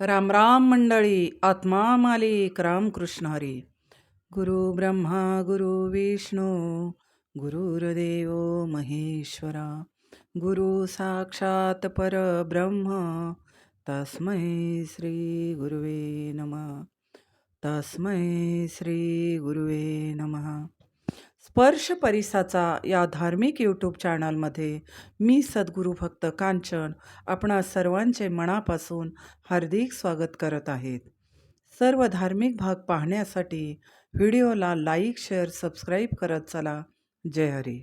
राम राम मंडळी, आत्मा मालिक रामकृष्ण हरी. गुरु ब्रह्मा गुरु विष्णू गुरुर्देव महेश्वरा, गुरु साक्षात परब्रह्म तस्मै श्री गुरुवे नमः. तस्मै श्री गुरुवे नमः. स्पर्श परिसाचा या धार्मिक यूट्यूब चॅनलमध्ये मी सद्गुरू भक्त कांचन आपणा सर्वांचे मनापासून हार्दिक स्वागत करत आहेत. सर्व धार्मिक भाग पाहण्यासाठी व्हिडिओला लाईक, शेअर, सबस्क्राईब करत चला. जय हरी.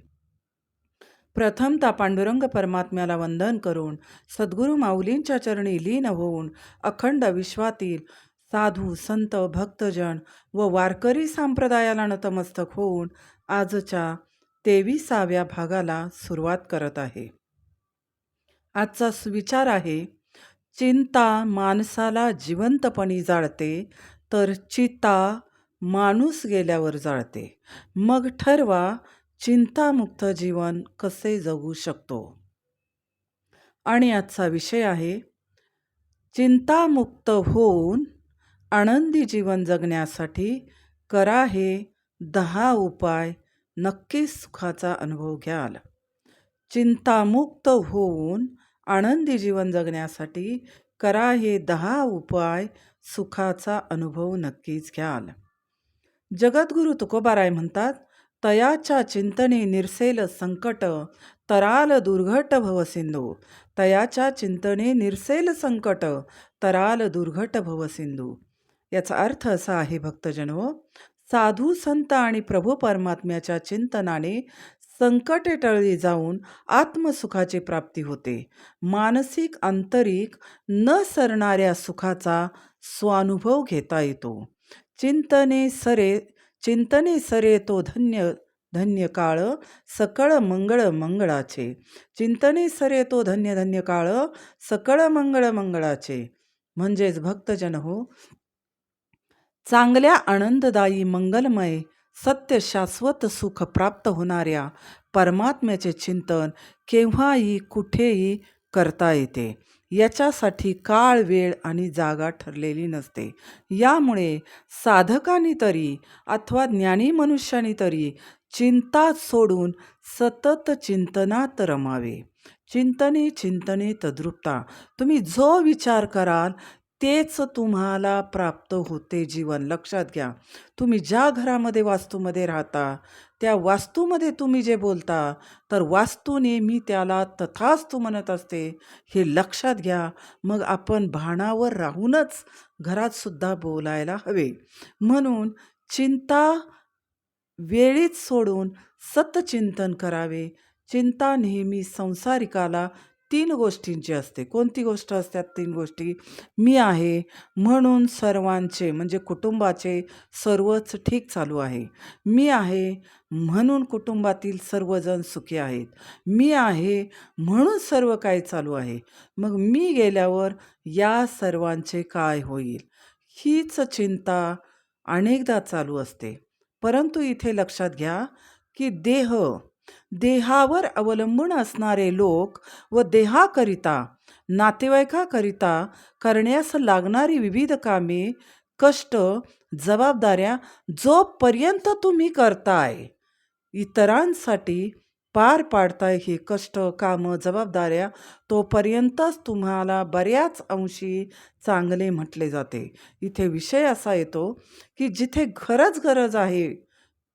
प्रथमतः पांडुरंग परमात्म्याला वंदन करून सद्गुरू माऊलींच्या चरणी लीन होऊन अखंड विश्वातील साधू, संत, भक्तजन व वारकरी संप्रदायाला नतमस्तक होऊन आजच्या 23व्या भागाला सुरुवात करत आहे. आजचा सुविचार आहे, चिंता माणसाला जिवंतपणी जाळते, तर चिता माणूस गेल्यावर जाळते. मग ठरवा चिंतामुक्त जीवन कसे जगू शकतो. आणि आजचा विषय आहे, चिंतामुक्त होऊन आनंदी जीवन जगण्यासाठी करा हे 10 उपाय, नक्कीच सुखाचा अनुभव घ्याल. चिंतामुक्त होऊन आनंदी जीवन जगण्यासाठी करा हे 10 उपाय, सुखाचा अनुभव नक्कीच घ्याल. जगद्गुरु तुकोबाराय म्हणतात, तयाच्या चिंतने निरसेल संकट, तराल दुर्घट भवसिंधू. तयाच्या चिंतने निरसेल संकट, तराल दुर्घट भवसिंधू. याचा अर्थ असा आहे भक्तजनो, साधू संत आणि प्रभू परमात्म्याच्या चिंतनाने संकटे टळली जाऊन आत्मसुखाची प्राप्ती होते. मानसिक आंतरिक न सरणाऱ्या सुखाचा स्वानुभव घेता येतो. चिंतने सरे तो धन्य धन्य काळ, सकळ मंगळ मंगळाचे. चिंतने सरे तो धन्य धन्य काळ, सकळ मंगळ मंगळाचे. म्हणजेच भक्तजन हो, चांगल्या आनंददायी मंगलमय सत्य शाश्वत सुख प्राप्त होणाऱ्या परमात्म्याचे चिंतन केव्हाही कुठेही करता येते. याच्यासाठी काळ, वेळ आणि जागा ठरलेली नसते. यामुळे साधकांनी तरी अथवा ज्ञानी मनुष्यानी तरी चिंता सोडून सतत चिंतनात रमावे. चिंतने चिंतने तद्रुपता. तुम्ही जो विचार कराल तेच तुम्हाला प्राप्त होते जीवन. लक्षात घ्या, तुम्ही ज्या घरामध्ये वास्तूमध्ये राहता त्या वास्तूमध्ये तुम्ही जे बोलता, तर वास्तू नेहमी त्याला तथास्तु म्हणत असते, हे लक्षात घ्या. मग आपण भानावर राहूनच घरात सुद्धा बोलायला हवे. म्हणून चिंता वेळीच सोडून सतचिंतन करावे. चिंता नेहमी संसारिकाला 3 गोष्टींची असते. कोणती गोष्ट असतात 3 गोष्टी? मी आहे म्हणून सर्वांचे म्हणजे कुटुंबाचे सर्वच ठीक चालू आहे. मी आहे म्हणून कुटुंबातील सर्वजण सुखी आहेत. मी आहे म्हणून सर्व काही चालू आहे. मग मी गेल्यावर या सर्वांचे काय होईल? हीच चिंता अनेकदा चालू असते. परंतु इथे लक्षात घ्या की देहावर अवलंबून असणारे लोक व देहाकरिता, नातेवाईकाकरिता करण्यास लागणारी विविध कामे, कष्ट, जबाबदाऱ्या जोपर्यंत तुम्ही करताय, इतरांसाठी पार पाडताय हे कष्ट, कामं, जबाबदाऱ्या, तोपर्यंतच तुम्हाला बऱ्याच अंशी चांगले म्हटले जाते. इथे विषय असा येतो की जिथे खरंच गरज आहे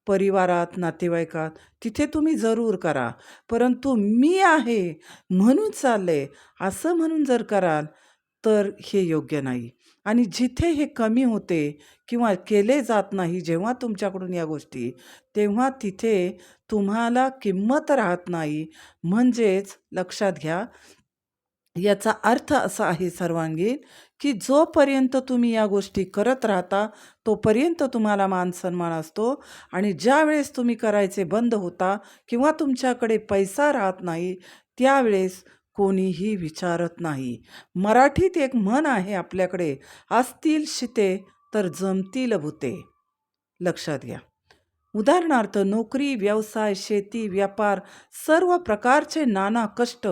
परिवारात, नातेवाईकात, तिथे तुम्ही जरूर करा. परंतु मी आहे म्हणून चालले असं म्हणून जर कराल तर हे योग्य नाही. आणि जिथे हे कमी होते किंवा केले जात नाही जेव्हा तुमच्याकडून या गोष्टी, तेव्हा तिथे तुम्हाला किंमत राहत नाही. म्हणजेच लक्षात घ्या, याचा अर्थ असा आहे सर्वांगीण की जोपर्यंत तुम्ही या गोष्टी करत राहता तोपर्यंत तुम्हाला मान सन्मान असतो. आणि ज्या वेळेस तुम्ही करायचे बंद होता किंवा तुमच्याकडे पैसा राहत नाही, त्यावेळेस कोणीही विचारत नाही. मराठीत एक म्हण आहे आपल्याकडे, असतील शिते तर जमतील भुते. लक्षात घ्या. उदाहरणार्थ नोकरी, व्यवसाय, शेती, व्यापार सर्व प्रकारचे नाना कष्ट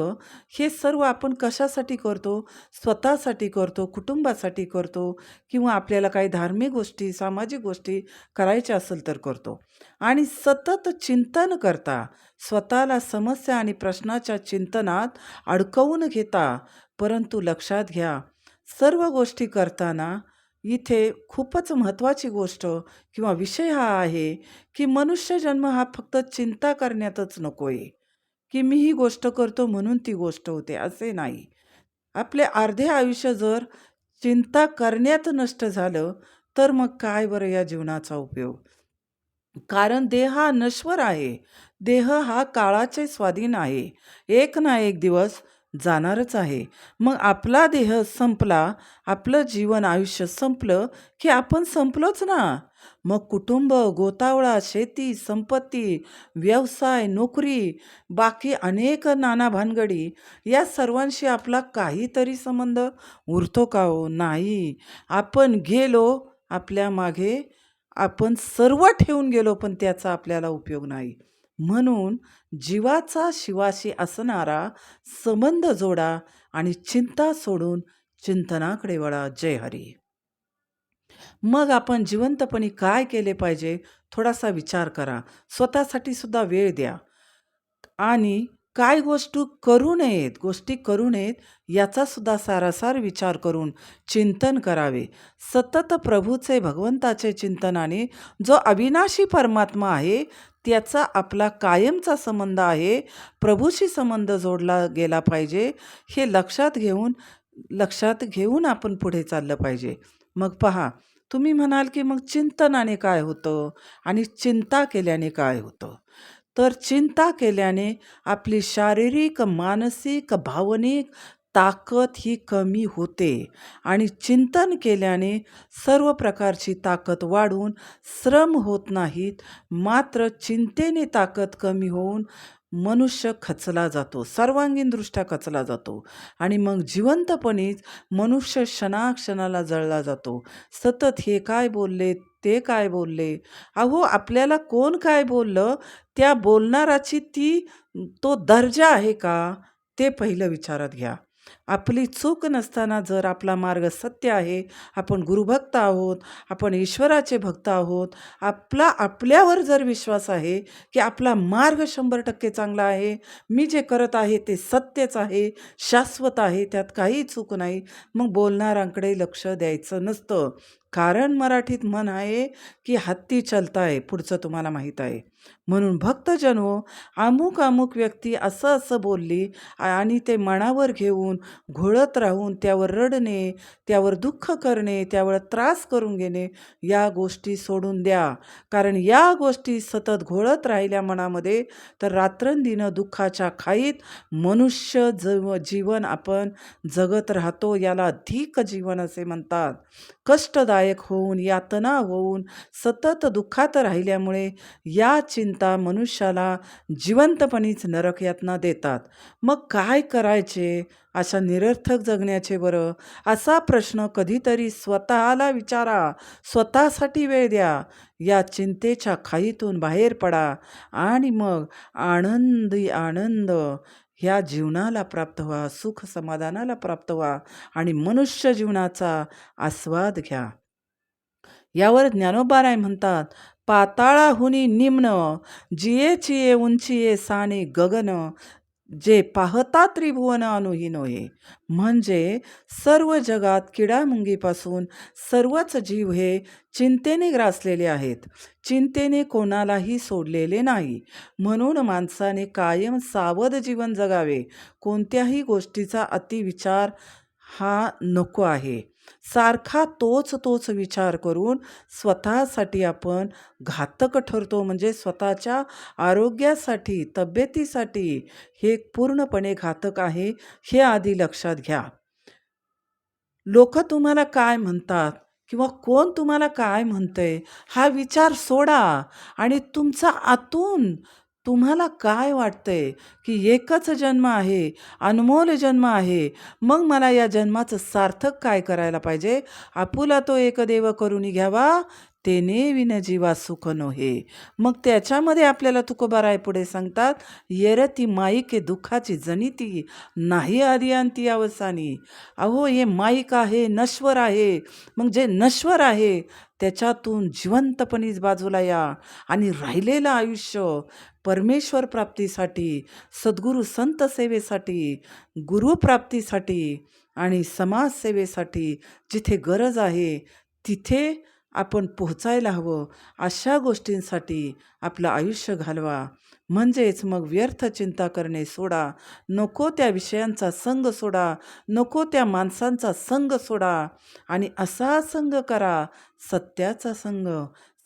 हे सर्व आपण कशासाठी करतो? स्वतःसाठी करतो, कुटुंबासाठी करतो किंवा आपल्याला काही धार्मिक गोष्टी, सामाजिक गोष्टी करायच्या असेल तर करतो. आणि सतत चिंतन करता, स्वतःला समस्या आणि प्रश्नाच्या चिंतनात अडकवून घेता. परंतु लक्षात घ्या, सर्व गोष्टी करताना इथे खूपच महत्त्वाची गोष्ट किंवा विषय हा आहे, की मनुष्य जन्म हा फक्त चिंता करण्यातच नको आहे, की मी ही गोष्ट करतो म्हणून ती गोष्ट होते, असे नाही. आपले अर्धे आयुष्य जर चिंता करण्यात नष्ट झालं, तर मग काय बरं या जीवनाचा उपयोग? कारण देह हा नश्वर आहे. देह हा काळाचे स्वाधीन आहे. एक ना एक दिवस जाणारच आहे. मग आपला देह संपला, आपलं जीवन आयुष्य संपलं, की आपण संपलोच ना. मग कुटुंब, गोतावळा, शेती, संपत्ती, व्यवसाय, नोकरी, बाकी अनेक नाना भानगडी या सर्वांशी आपला काहीतरी संबंध उरतो का हो? नाही. आपण गेलो, आपल्या मागे आपण सर्व ठेवून गेलो, पण त्याचा आपल्याला उपयोग नाही. म्हणून जीवाचा शिवाशी असणारा संबंध जोडा आणि चिंता सोडून चिंतनाकडे वळा. जय हरी. मग आपण जिवंतपणी काय केले पाहिजे? थोडासा विचार करा. स्वतःसाठी सुद्धा वेळ द्या. आणि काय गोष्टी करू नयेत याचा सुद्धा सारासार विचार करून चिंतन करावे. सतत प्रभूचे, भगवंताचे चिंतनाने जो अविनाशी परमात्मा आहे, त्याचा आपला कायमचा संबंध आहे. प्रभूशी संबंध जोडला गेला पाहिजे. हे लक्षात घेऊन आपण पुढे चाललं पाहिजे. मग पहा, तुम्ही म्हणाल की मग चिंतनाने काय होतं आणि चिंता केल्याने काय होतं? तर चिंता केल्याने आपली शारीरिक, मानसिक, भावनिक ताकद ही कमी होते आणि चिंतन केल्याने सर्व प्रकारची ताकद वाढून श्रम होत नाहीत. मात्र चिंतेने ताकद कमी होऊन मनुष्य खचला जातो, सर्वांगीणदृष्ट्या खचला जातो आणि मग जिवंतपणीच मनुष्य क्षणाक्षणाला जळला जातो. सतत हे काय बोलले, ते काय बोलले, अहो आपल्याला कोण काय बोललं, त्या बोलणाराची तो दर्जा आहे का? ते पहिलं विचारात घ्या. आपली चूक नसताना जर आपला मार्ग सत्य आहे, आपण गुरुभक्त आहोत, आपण ईश्वराचे भक्त आहोत, आपल्यावर जर विश्वास आहे, की आपला मार्ग 100% चांगला आहे, मी जे करत आहे ते सत्यच आहे, शाश्वत आहे, त्यात काही चूक नाही, मग बोलणाऱ्यांकडे लक्ष द्यायचं नसतं. कारण मराठीत म्हण आहे, की हत्ती चलता है, पुढचं तुम्हाला माहीत आहे. म्हणून भक्तजन हो, अमुक व्यक्ती असं असं बोलली आणि ते मनावर घेऊन घोळत राहून त्यावर रडणे, त्यावर दुःख करणे, त्यावर त्रास करून घेणे, या गोष्टी सोडून द्या. कारण या गोष्टी सतत घोळत राहिल्या मनामध्ये तर रात्रंदिनं दुःखाच्या खाईत मनुष्य जीवन आपण जगत राहतो. याला अधिक जीवन असे म्हणतात. कष्टदायक होऊन, यातना होऊन, सतत दुःखात राहिल्यामुळे या चिंता मनुष्याला जिवंतपणीच नरक यातना देतात. मग काय करायचे अशा निरर्थक जगण्याचे बरं? असा प्रश्न कधीतरी स्वतःला विचारा, स्वतःसाठी वेळ द्या. या चिंतेच्या खाईतून बाहेर पडा आणि मग आनंदी आनंद ह्या जीवनाला प्राप्त व्हा, सुख समाधानाला प्राप्त व्हा आणि मनुष्य जीवनाचा आस्वाद घ्या. यावर ज्ञानोबा म्हणतात, पाताळाहुनी निम्न जियेचिये उंचिये साने गगन, जे पाहता त्रिभुवन अनुहीन होय. म्हणजे सर्व जगात किडामुंगीपासून सर्वच जीव हे चिंतेने ग्रासलेले आहेत. चिंतेने कोणालाही सोडलेले नाही. म्हणून माणसाने कायम सावध जीवन जगावे. कोणत्याही गोष्टीचा अतिविचार हा नको आहे. सारखा तोच विचार करून स्वतःसाठी आपण घातक ठरतो. म्हणजे स्वतःच्या आरोग्यासाठी, तब्येतीसाठी हे पूर्णपणे घातक आहे, हे आधी लक्षात घ्या. लोक तुम्हाला काय म्हणतात किंवा कोण तुम्हाला काय म्हणतंय हा विचार सोडा आणि तुमचा आतून तुम्हाला काय वाटतंय, की एकच जन्म आहे, अनमोल जन्म आहे, मग मला या जन्माचं सार्थक काय करायला पाहिजे? आपुला तो एकदेव करून घ्यावा, तेने विन जीवा सुख नोहे. मग त्याच्यामध्ये आपल्याला तुकोबाराय पुढे सांगतात, येरती माईके दुःखाची जनिती नाही आधी अंती अवसानी. अहो, हे माईक आहे, नश्वर आहे. मग जे नश्वर आहे त्याच्यातून जिवंतपणीच बाजूला या आणि राहिलेलं आयुष्य परमेश्वर प्राप्तीसाठी, सद्गुरू संत सेवेसाठी, गुरुप्राप्तीसाठी आणि समाजसेवेसाठी जिथे गरज आहे तिथे आपण पोहोचायला हवं. अशा गोष्टींसाठी आपलं आयुष्य घालवा. म्हणजेच मग व्यर्थ चिंता करणे सोडा, नको त्या विषयांचा संग सोडा, नको त्या माणसांचा संग सोडा आणि असा संग करा, सत्याचा संग,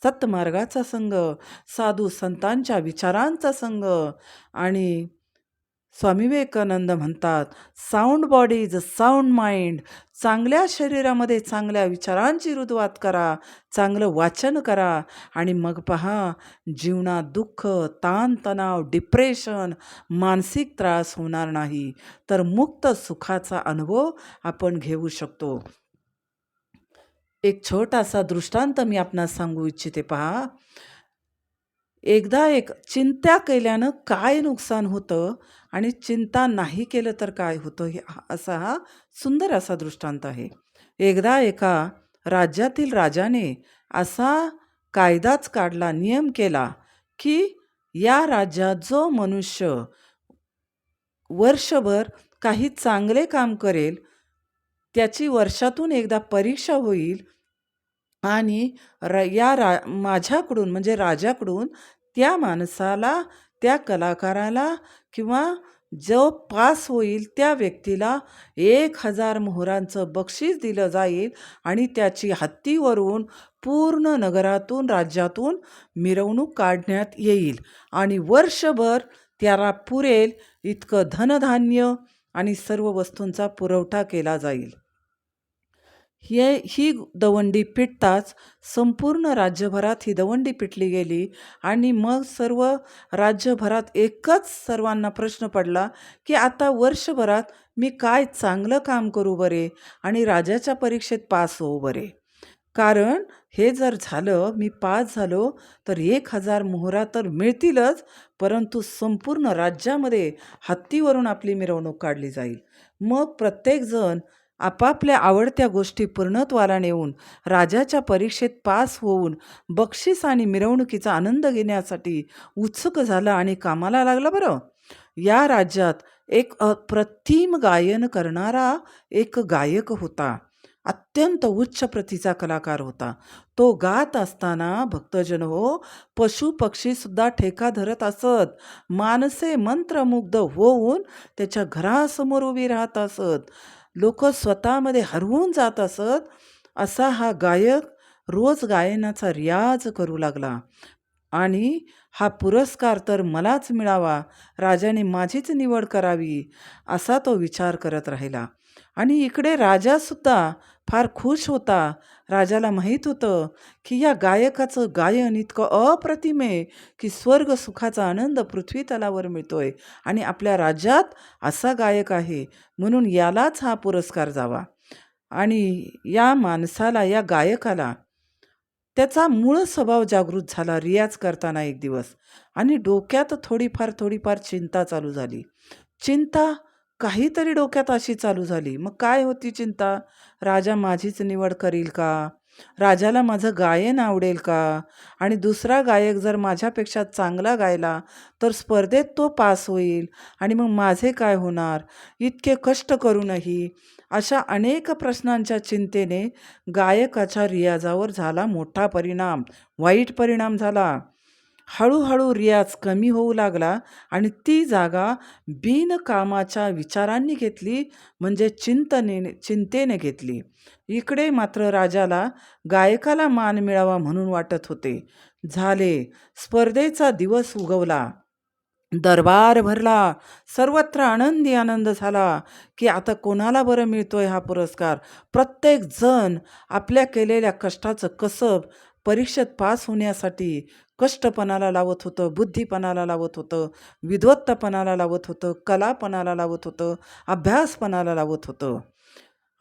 सत्मार्गाचा संग, साधू संतांच्या विचारांचा संग. आणि स्वामी विवेकानंद म्हणतात, sound body is a sound mind. चांगल्या शरीरामध्ये चांगल्या विचारांची रुजवात करा, चांगलं वाचन करा आणि मग पहा, जीवनात दुःख, ताणतणाव, डिप्रेशन, मानसिक त्रास होणार नाही, तर मुक्त सुखाचा अनुभव आपण घेऊ शकतो. एक छोटासा दृष्टांत मी आपणास सांगू इच्छिते. पहा, एकदा एक चिंता केल्यानं काय नुकसान होतं आणि चिंता नाही केलं तर काय होतं, हे असा हा सुंदर असा दृष्टांत आहे. एकदा एका राज्यातील राजाने असा कायदाच काढला, नियम केला की या राज्यात जो मनुष्य वर्षभर काही चांगले काम करेल त्याची वर्षातून एकदा परीक्षा होईल आणि माझ्याकडून म्हणजे राजाकडून त्या माणसाला, त्या कलाकाराला किंवा जो पास होईल त्या व्यक्तीला 1000 मोहरांचं बक्षीस दिलं जाईल आणि त्याची हत्तीवरून पूर्ण नगरातून, राज्यातून मिरवणूक काढण्यात येईल आणि वर्षभर त्याला पुरेल इतकं धनधान्य आणि सर्व वस्तूंचा पुरवठा केला जाईल. ही दवंडी पिटताच संपूर्ण राज्यभरात ही दवंडी पिटली गेली आणि मग सर्व राज्यभरात एकच सर्वांना प्रश्न पडला की आता वर्षभरात मी काय चांगलं काम करू बरे आणि राजाच्या परीक्षेत पास होऊ बरे. कारण हे जर झालं, मी पास झालो तर 1000 मोहरा तर मिळतीलच, परंतु संपूर्ण राज्यामध्ये हत्तीवरून आपली मिरवणूक काढली जाईल. मग प्रत्येकजण आपापल्या आवडत्या गोष्टी पूर्णत्वाला नेऊन राजाच्या परीक्षेत पास होऊन बक्षीस आणि मिरवणुकीचा आनंद घेण्यासाठी उत्सुक झाला आणि कामाला लागला. बरं, या राज्यात एक अप्रतिम गायन करणारा एक गायक होता. अत्यंत उच्च प्रतीचा कलाकार होता. तो गात असताना भक्तजन हो, पशु पक्षी सुद्धा ठेका धरत असत. माणसे मंत्रमुग्ध होऊन त्याच्या घरासमोर उभी राहत असत. लोक स्वतःमध्ये हरवून जात असत. असा हा गायक रोज गायनाचा रियाज करू लागला आणि हा पुरस्कार तर मलाच मिळावा, राजाने माझीच निवड करावी असा तो विचार करत राहिला. आणि इकडे राजासुद्धा फार खुश होता. राजाला माहीत होतं की या गायकाचं गायन इतकं अप्रतिम आहे की स्वर्ग सुखाचा आनंद पृथ्वी तलावर मिळतोय आणि आपल्या राज्यात असा गायक आहे, म्हणून यालाच हा पुरस्कार जावा. आणि या माणसाला, या गायकाला त्याचा मूळ स्वभाव जागृत झाला रियाज करताना एक दिवस आणि डोक्यात थोडीफार चिंता चालू झाली. चिंता काहीतरी डोक्यात अशी चालू झाली. मग काय होती चिंता? राजा माझीच निवड करील का? राजाला माझं गायन आवडेल का? आणि दुसरा गायक जर माझ्यापेक्षा चांगला गायला तर स्पर्धेत तो पास होईल आणि मग माझे काय होणार? इतके कष्ट करूनही. अशा अनेक प्रश्नांच्या चिंतेने गायकाच्या रियाजावर झाला मोठा परिणाम, वाईट परिणाम झाला. हळूहळू रियाज कमी होऊ लागला आणि ती जागा बिनकामाच्या विचारांनी घेतली, म्हणजे चिंतेने घेतली. इकडे मात्र राजाला गायकाला मान मिळावा म्हणून वाटत होते. झाले, स्पर्धेचा दिवस उगवला, दरबार भरला, सर्वत्र आनंदी आनंद झाला की आता कोणाला बरं मिळतोय हा पुरस्कार. प्रत्येक जण आपल्या केलेल्या कष्टाचं कसब परीक्षेत पास होण्यासाठी कष्टपणाला लावत होतं, बुद्धिपणाला लावत होतं, विद्वत्तापणाला लावत होतं, कलापणाला लावत होतं, अभ्यासपणाला लावत होतं.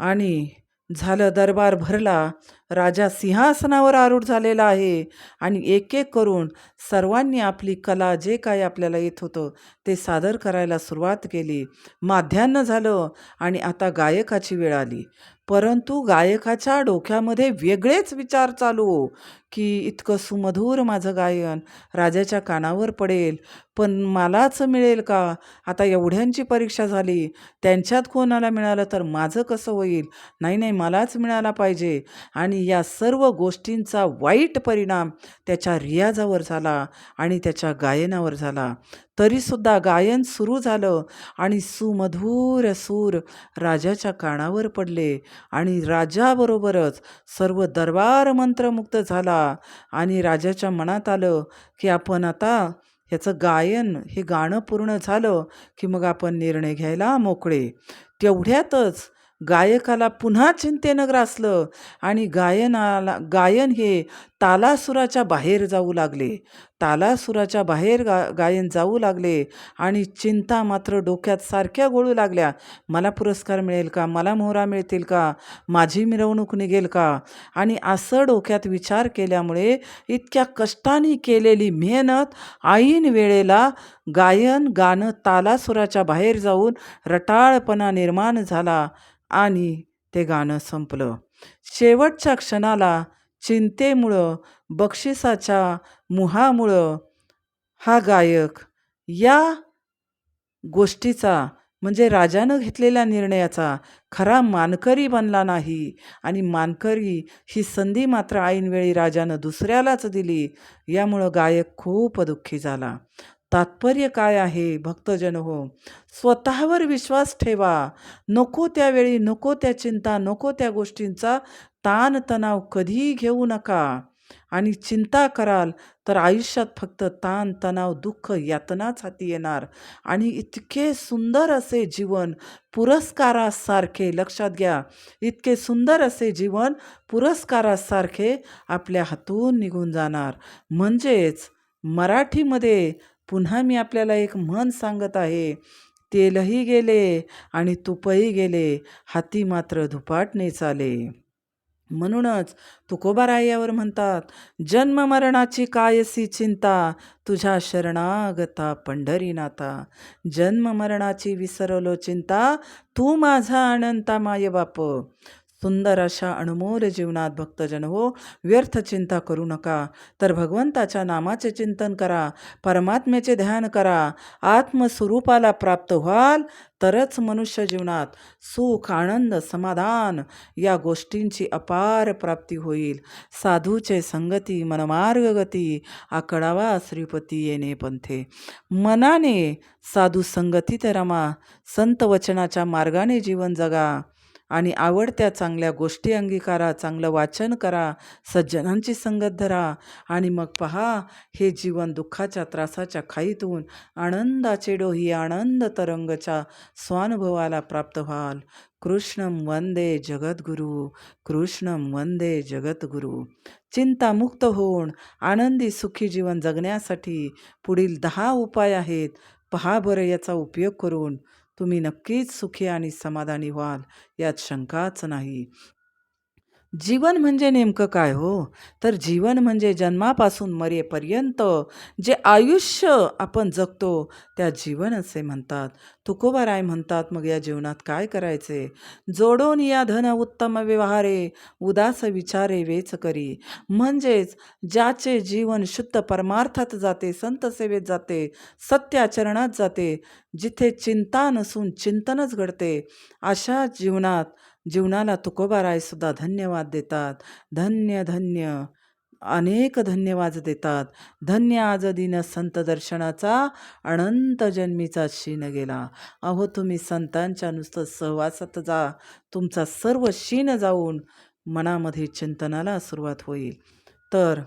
आणि झालं, दरबार भरला. राजा सिंहासनावर आरूढ झालेला आहे आणि एक एक करून सर्वांनी आपली कला जे काही आपल्याला येत होतं ते सादर करायला सुरुवात केली. माध्यान्ह झालं आणि आता गायकाची वेळ आली. परंतु गायकाच्या डोक्यामध्ये वेगळेच विचार चालू, की इतकं सुमधुर माझं गायन राजाच्या कानावर पडेल, पण मलाच मिळेल का? आता एवढ्यांची परीक्षा झाली, त्यांच्यात कोणाला मिळालं तर माझं कसं होईल? नाही, नाही, मलाच मिळाला पाहिजे. आणि या सर्व गोष्टींचा वाईट परिणाम त्याच्या रियाजावर झाला आणि त्याच्या गायनावर झाला. तरीसुद्धा गायन सुरू झालं आणि सुमधुर सूर राजाच्या कानावर पडले आणि राजाबरोबरच सर्व दरबार मंत्रमुग्ध झाला आणि राजाच्या मनात आलं, की आपण आता ह्याचं गायन, हे गाणं पूर्ण झालं की मग आपण निर्णय घ्यायला मोकळे. तेवढ्यातच गायकाला पुन्हा चिंतेनं ग्रासलं आणि गायन हे तालासुराच्या बाहेर जाऊ लागले. तालासुराच्या बाहेर गायन जाऊ लागले आणि चिंता मात्र डोक्यात सारख्या गोळू लागल्या. मला पुरस्कार मिळेल का? मला मोहरा मिळतील का? माझी मिरवणूक निघेल का? आणि असं डोक्यात विचार केल्यामुळे इतक्या कष्टाने केलेली मेहनत ऐन वेळेला गाणं तालासुराच्या बाहेर जाऊन रटाळपणा निर्माण झाला आणि ते गाणं संपलं. शेवटच्या क्षणाला चिंतेमुळं, बक्षिसाच्या मोहामुळं हा गायक या गोष्टीचा, म्हणजे राजानं घेतलेल्या निर्णयाचा खरा मानकरी बनला नाही आणि मानकरी ही संधी मात्र ऐनवेळी राजानं दुसऱ्यालाच दिली. यामुळं गायक खूप दुःखी झाला. तात्पर्य काय आहे भक्तजन हो? स्वतःवर विश्वास ठेवा. नको त्यावेळी, नको त्या चिंता, नको त्या गोष्टींचा ताणतणाव कधीही घेऊ नका. आणि चिंता कराल तर आयुष्यात फक्त ताण, तणाव, दुःख, यातनाच हाती येणार. आणि इतके सुंदर असे जीवन पुरस्कारासारखे, लक्षात घ्या, इतके सुंदर असे जीवन पुरस्कारासारखे आपल्या हातून निघून जाणार. म्हणजेच मराठीमध्ये पुन्हा मी आपल्याला एक म्हण सांगत आहे, तेलही गेले आणि तुपही गेले, हाती मात्र धुपाटणे चाले. म्हणूनच तुकोबाराय यावर म्हणतात, जन्म मरणाची कायसी चिंता, तुझ्या शरणागता पंढरीनाथा. जन्म मरणाची विसरलो चिंता, तू माझा अनंता माय बाप. सुंदर अशा अनमोल जीवनात भक्तजन हो, व्यर्थ चिंता करू नका, तर भगवंताच्या नामाचे चिंतन करा, परमात्म्याचे ध्यान करा, आत्मस्वरूपाला प्राप्त व्हाल तरच मनुष्य जीवनात सुख, आनंद, समाधान या गोष्टींची अपार प्राप्ती होईल. साधूचे संगती मनमार्ग गती, आकडावा श्रीपती येणे पंथे. मनाने साधू संगतीत रमा, संत वचनाच्या मार्गाने जीवन जगा आणि आवडत्या चांगल्या गोष्टी अंगीकारा, चांगलं वाचन करा, सज्जनांची संगत धरा आणि मग पहा, हे जीवन दुःखाच्या त्रासाच्या खाईतून आनंदाचे डोही आनंद तरंगच्या स्वानुभवाला प्राप्त व्हाल. कृष्णं वंदे जगद्गुरु, कृष्णं वंदे जगद्गुरु. चिंतामुक्त होऊन आनंदी सुखी जीवन जगण्यासाठी पुढील 10 उपाय आहेत. पहा बरं, याचा उपयोग करून तुम्ही नक्कीच सुखी आणि समाधानी व्हाल, यात शंकाच नाही. जीवन म्हणजे नेमकं काय हो? तर जीवन म्हणजे जन्मापासून मरेपर्यंत जे आयुष्य आपण जगतो त्या जीवन असे म्हणतात. तुकोबाराय म्हणतात, मग या जीवनात काय करायचे? जोडून या धन उत्तम व्यवहारे, उदास विचारे वेच करी. म्हणजेच ज्याचे जीवन शुद्ध परमार्थात जाते, संत सेवेत जाते, सत्य आचरणात जाते, जिथे चिंता नसून चिंतनच घडते, अशा जीवनाला तुकोबारायसुद्धा धन्यवाद देतात. धन्य धन्य, अनेक धन्यवाद देतात. धन्य आज दिन संत दर्शनाचा, अनंत जन्मीचा शीन गेला. अहो, तुम्ही संतांच्या नुसतं सहवासात जा, तुमचा सर्व शीन जाऊन मनामध्ये चिंतनाला सुरुवात होईल. तर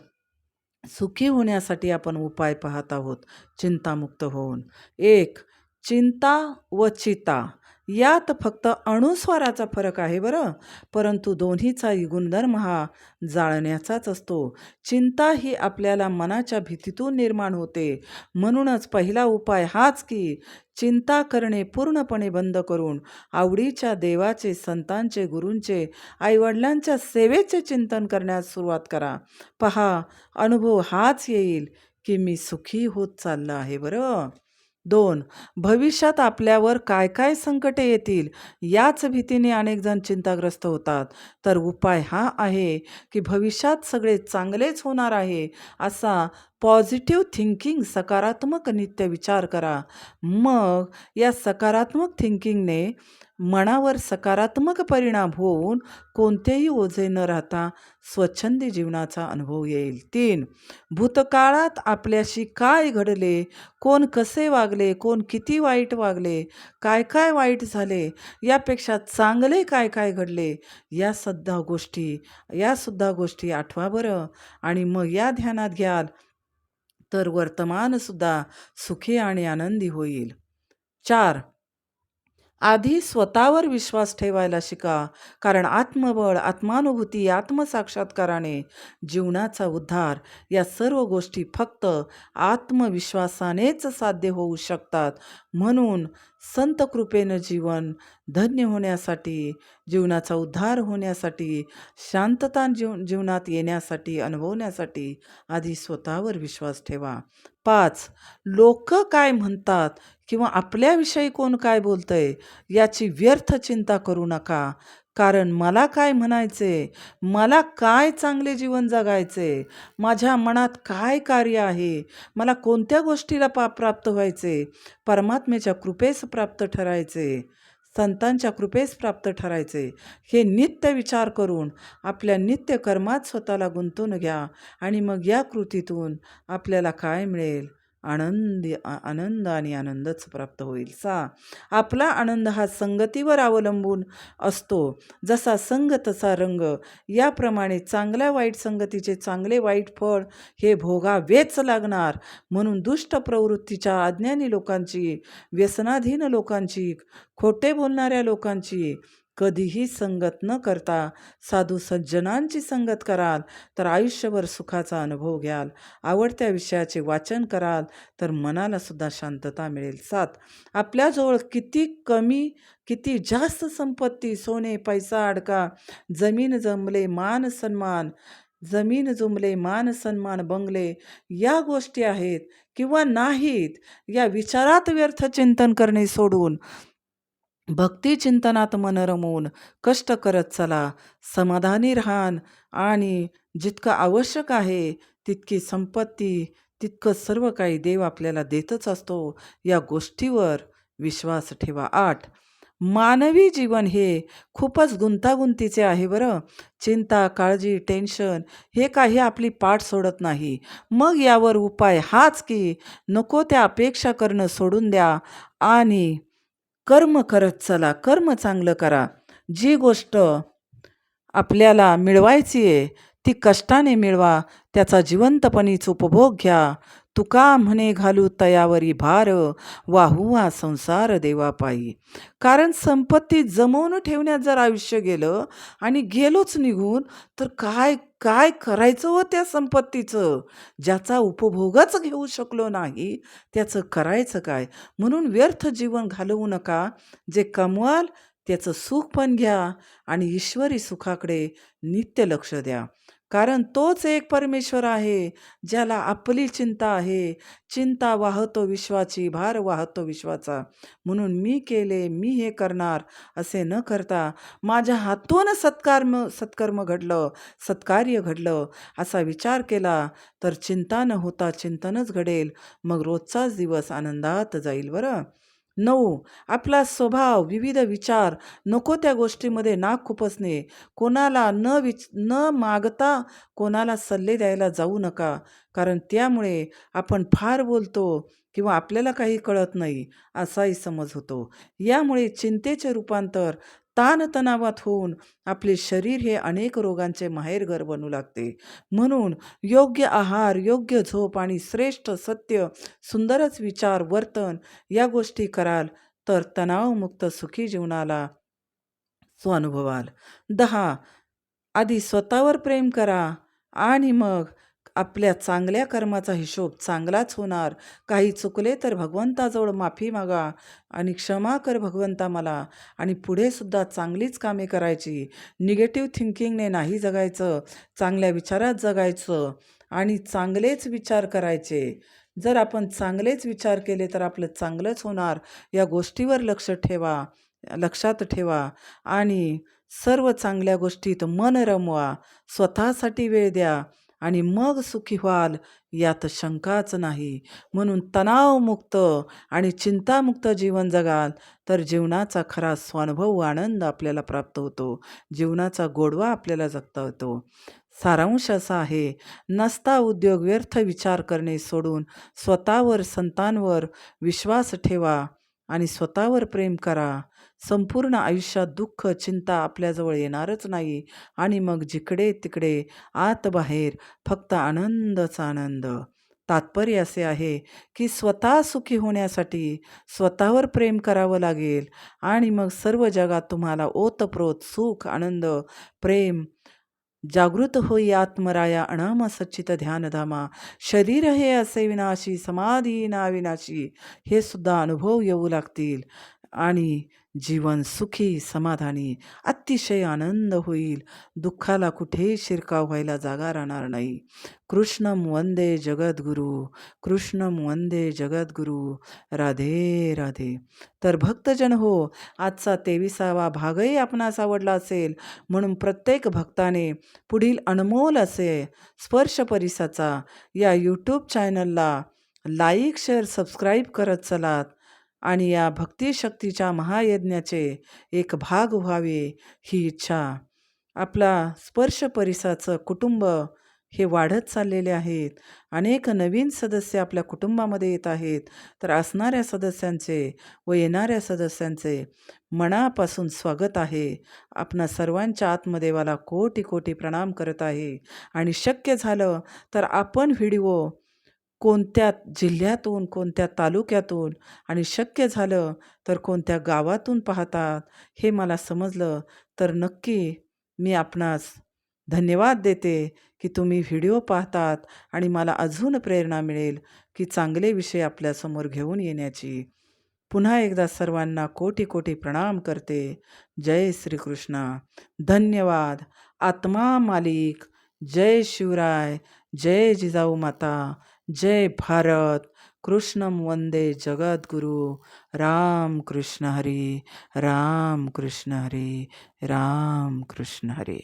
सुखी होण्यासाठी आपण उपाय पाहत आहोत चिंतामुक्त होऊन. 1. चिंता व चिता यात फक्त अणुस्वराचा फरक आहे बरं, परंतु दोन्हीचाही गुणधर्म हा जाळण्याचाच असतो. चिंता ही आपल्याला मनाच्या भीतीतून निर्माण होते. म्हणूनच पहिला उपाय हाच की चिंता करणे पूर्णपणे बंद करून आवडीच्या देवाचे, संतांचे, गुरूंचे, आईवडिलांच्या सेवेचे चिंतन करण्यास सुरुवात करा. पहा, अनुभव हाच येईल की मी सुखी होत चाललं आहे बरं. 2. भविष्यात आपल्यावर काय काय संकटे येतील याच भीतीने अनेक जण चिंताग्रस्त होतात. तर उपाय हा आहे की भविष्यात सगळे चांगलेच होणार आहे असा पॉझिटिव्ह थिंकिंग, सकारात्मक नित्य विचार करा. मग या सकारात्मक थिंकिंगने मनावर सकारात्मक परिणाम होऊन कोणतेही ओझे न राहता स्वच्छंदी जीवनाचा अनुभव येईल. 3. भूतकाळात आपल्याशी काय घडले, कोण कसे वागले, कोण किती वाईट वागले, काय काय वाईट झाले, यापेक्षा चांगले काय काय घडले, यासुद्धा गोष्टी आठवा बरं. आणि मग या ध्यानात घ्याल तर वर्तमानसुद्धा सुखी आणि आनंदी होईल. 4. आधी स्वतःवर विश्वास ठेवायला शिका, कारण आत्मबळ, आत्मानुभूती, आत्मसाक्षात्काराने जीवनाचा उद्धार या सर्व गोष्टी फक्त आत्मविश्वासानेच साध्य होऊ शकतात. म्हणून संत कृपेनं जीवन धन्य होण्यासाठी, जीवनाचा उद्धार होण्यासाठी, शांतता जीवनात येण्यासाठी, अनुभवण्यासाठी आधी स्वतःवर विश्वास ठेवा. 5. लोक काय म्हणतात किंवा आपल्याविषयी कोण काय बोलतंय याची व्यर्थ चिंता करू नका. कारण मला काय म्हणायचे, मला काय चांगले जीवन जगायचे, माझ्या मनात काय कार्य आहे, मला कोणत्या गोष्टीला प्राप्त व्हायचे, परमात्म्याच्या कृपेस प्राप्त ठरायचे, संतांच्या कृपेस प्राप्त ठरायचे, हे नित्य विचार करून आपल्या नित्य कर्मात स्वतःला गुंतवून घ्या. आणि मग या कृतीतून आपल्याला काय मिळेल? आनंद आणि आनंदच प्राप्त होईल. 6. आपला आनंद हा संगतीवर अवलंबून असतो. जसा संग तसा रंग. याप्रमाणे चांगल्या वाईट संगतीचे चांगले वाईट फळ हे भोगावेच लागणार. म्हणून दुष्ट प्रवृत्तीच्या, अज्ञानी लोकांची, व्यसनाधीन लोकांची, खोटे बोलणाऱ्या लोकांची कधीही संगत न करता साधू सज्जनांची संगत कराल तर आयुष्यभर सुखाचा अनुभव घ्याल. आवडत्या विषयाचे वाचन कराल तर मनाला सुद्धा शांतता मिळेल. 7. आपल्याजवळ किती कमी किती जास्त संपत्ती, सोने, पैसा, अडका, जमीन जुमले मान सन्मान, बंगले या गोष्टी आहेत किंवा नाहीत, या विचारात व्यर्थ चिंतन करणे सोडून भक्ती चिंतनात मन रमवून कष्ट करत चला, समाधानी राहान आणि जितकं आवश्यक आहे तितकी संपत्ती, तितकं सर्व काही देव आपल्याला देतच असतो. या गोष्टीवर विश्वास ठेवा. 8. मानवी जीवन हे खूपच गुंतागुंतीचे आहे बरं. चिंता, काळजी, टेन्शन हे काही आपली पाठ सोडत नाही. मग यावर उपाय हाच की नको त्या अपेक्षा करणं सोडून द्या आणि कर्म करत चला. कर्म चांगलं करा. जी गोष्ट आपल्याला मिळवायची आहे ती कष्टाने मिळवा. त्याचा जिवंतपणीच उपभोग घ्या. तुका म्हणे घालू तयावरी भार, वाहू हा संसार देवा पायी. कारण संपत्ती जमवून ठेवण्यात जर आयुष्य गेलं आणि गेलोच निघून तर काय काय करायचं हो त्या संपत्तीचं? ज्याचा उपभोगच घेऊ शकलो नाही त्याचं करायचं काय? म्हणून व्यर्थ जीवन घालवू नका. जे कमवाल त्याचं सुख पण घ्या आणि ईश्वरी सुखाकडे नित्य लक्ष द्या. कारण तोच एक परमेश्वर आहे ज्याला आपली चिंता आहे. चिंता वाहतो विश्वाची, भार वाहतो विश्वाचा. म्हणून मी केले, मी हे करणार असे न करता माझ्या हातून सत्कर्म घडलं, सत्कार्य घडलं असा विचार केला तर चिंता न होता चिंतनच घडेल. मग रोजचाच दिवस आनंदात जाईल बरं. 9. आपला स्वभाव, विविध विचार, नको त्या गोष्टीमध्ये नाक खुपसणे, कोणाला न मागता कोणाला सल्ले द्यायला जाऊ नका. कारण त्यामुळे आपण फार बोलतो किंवा आपल्याला काही कळत नाही असाही समज होतो. यामुळे चिंतेचे रूपांतर ताणतणावात होऊन आपले शरीर हे अनेक रोगांचे माहेरघर बनू लागते. म्हणून योग्य आहार, योग्य झोप आणि श्रेष्ठ सत्य, सुंदरच विचार, वर्तन या गोष्टी कराल तर तणावमुक्त सुखी जीवनाला स्वानुभवाल. 10. आधी स्वतःवर प्रेम करा आणि मग आपल्या चांगल्या कर्माचा हिशोब चांगलाच होणार. काही चुकले तर भगवंताजवळ माफी मागा आणि क्षमा कर भगवंता मला, आणि पुढे सुद्धा चांगलीच कामे करायची. निगेटिव्ह थिंकिंगने नाही जगायचं, चांगल्या विचारात जगायचं आणि चांगलेच विचार करायचे. जर आपण चांगलेच विचार केले तर आपलं चांगलंच होणार. या गोष्टीवर लक्षात ठेवा आणि सर्व चांगल्या गोष्टीत मन रमवा, स्वतःसाठी वेळ द्या आणि मग सुखी व्हाल, यात शंकाच नाही. म्हणून तणावमुक्त आणि चिंतामुक्त जीवन जगाल तर जीवनाचा खरा स्वानुभव आनंद आपल्याला प्राप्त होतो. जीवनाचा गोडवा आपल्याला जगता होतो. सारांश असा आहे, नसता उद्योग व्यर्थ विचार करणे सोडून स्वतःवर, संतांवर विश्वास ठेवा आणि स्वतःवर प्रेम करा. संपूर्ण आयुष्यात दुःख, चिंता आपल्याजवळ येणारच नाही आणि मग जिकडे तिकडे आत बाहेर फक्त आनंदच आनंद. तात्पर्य असे आहे की स्वतः सुखी होण्यासाठी स्वतःवर प्रेम करावं लागेल आणि मग सर्व जगात तुम्हाला ओतप्रोत सुख, आनंद, प्रेम जागृत होई आत्मराया अनामा सच्चित ध्यानधामा. शरीर हे असे विनाशी, समाधी ना विनाशी, हे सुद्धा अनुभव येऊ लागतील आणि जीवन सुखी, समाधानी, अतिशय आनंद होईल. दुःखाला कुठेही शिरकाव व्हायला जागा राहणार नाही. कृष्णं वंदे जगद्गुरू, कृष्णं वंदे जगद्गुरू. राधे राधे. तर भक्तजन हो, आजचा 23वा भागही आपणास आवडला असेल, म्हणून प्रत्येक भक्ताने पुढील अनमोल असे स्पर्श परिसाचा या यूट्यूब चॅनलला लाईक, शेअर, सबस्क्राईब करत चलात आणि या भक्तिशक्तीच्या महायज्ञाचे एक भाग व्हावे ही इच्छा. आपला स्पर्श परिसाचं कुटुंब हे वाढत चाललेले आहेत. अनेक नवीन सदस्य आपल्या कुटुंबामध्ये येत आहेत. तर असणाऱ्या सदस्यांचे व येणाऱ्या सदस्यांचे मनापासून स्वागत आहे. आपणा सर्वांच्या आत्मदेवाला कोटी कोटी प्रणाम करत आहे. आणि शक्य झालं तर आपण व्हिडिओ कोणत्या जिल्ह्यातून, कोणत्या तालुक्यातून आणि शक्य झालं तर कोणत्या गावातून पाहतात हे मला समजलं तर नक्की मी आपणास धन्यवाद देते की तुम्ही व्हिडिओ पाहतात आणि मला अजून प्रेरणा मिळेल की चांगले विषय आपल्यासमोर घेऊन येण्याची. पुन्हा एकदा सर्वांना कोटी कोटी प्रणाम करते. जय श्रीकृष्ण. धन्यवाद. आत्मा मालिक. जय शिवराय. जय जिजाऊ माता. जय भारत. कृष्णं वंदे जगद्गुरू. राम कृष्ण हरी. राम कृष्ण हरी. राम कृष्ण हरी.